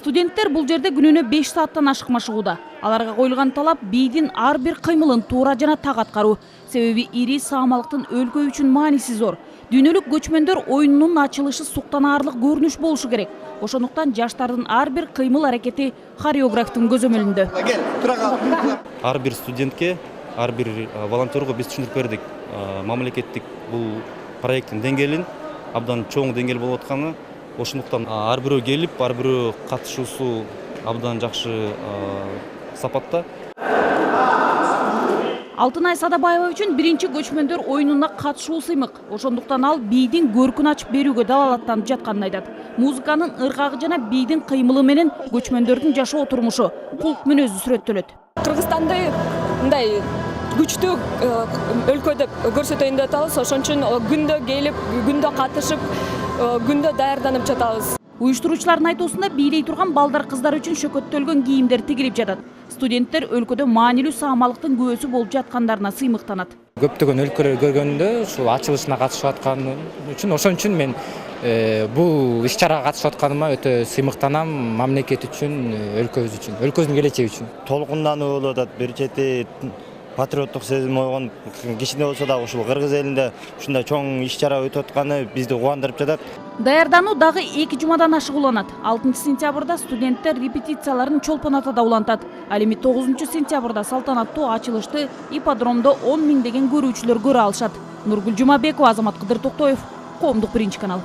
Студенттер бул жерде күнүнө 5 сааттан ашыкмашууда. Аларга коюлган талап бийдин ар бир кыймылын туура жана так аткаруу. Себеби ири саамалыктын өлкө үчүн мааниси зор. Дүйнөлүк көчмөндөр оюнунун ачылышы суктанаарлык көрүнүш болушу керек. Ошондуктан жаштардын ар бир кыймыл аракети хореографтын көзөмөлүндө. Ар бир студентке, ар бир волонтерго биз түшүндүрүп бердик. Мамлекеттик бул проекттин деңгээлин абдан чоң деңгээл болуп атканы. Ошондуктан ар бирөө келип, ар бирөө катышуусу абдан жакшы сапатта. Алтынай Садабаева үчүн биринчи көчмөндөр оюнуна катышуу сыймык. Ошондуктан ал бийдин көркүн ачып берүүгө далалаттанып жатканын айтат. Музыканын ыргагы жана бийдин кыймылы менен көчмөндөрдүн жашоо турмушу, кулк мүнөзү сүрөттөлөт. Кыргызстанды мындай күчтүү өлкө деп көрсөтөйүн деп атабыз. Ошон үчүн күндө келип, күндө катышып, күндө даярданып жатабыз. Уюштуруучулардын айтуусунда бийлей турган балдар кыздар үчүн шөкөттөлгөн кийимдер тигилип жатат. Студенттер өлкөдө маанилүү саамалыктын күбөсү болуп жаткандарына сыймыктанат. Көптөгөн өлкөлөр көргөндө ушул ачылышына катышып аткан үчүн, ошон үчүн мен бул иш-чарага катышып атканыма өтө сыймыктанам, мамлекет үчүн, өлкөбүз үчүн, өлкөбүздүн келечеги үчүн. Толкундануу болуп атат, бир чети патриоттук сезим ойгон кичине болсо да ушул кыргыз элинде ушундай чоң иш-чара өтүп атканы бизди кубандырып жатат. Даярдануу дагы 2 жумадан ашык уланат. 6 сентябрда студенттер репетицияларын Чолпон атада улантат. Ал эми 9 сентябрда салтанаттуу ачылышты ипподромдо 10 миңдеген көрүүчүлөр көрө алышат. Нургүл Жумабекова, Азамат Кыдыр Токтоев, Коомдук биринчи канал.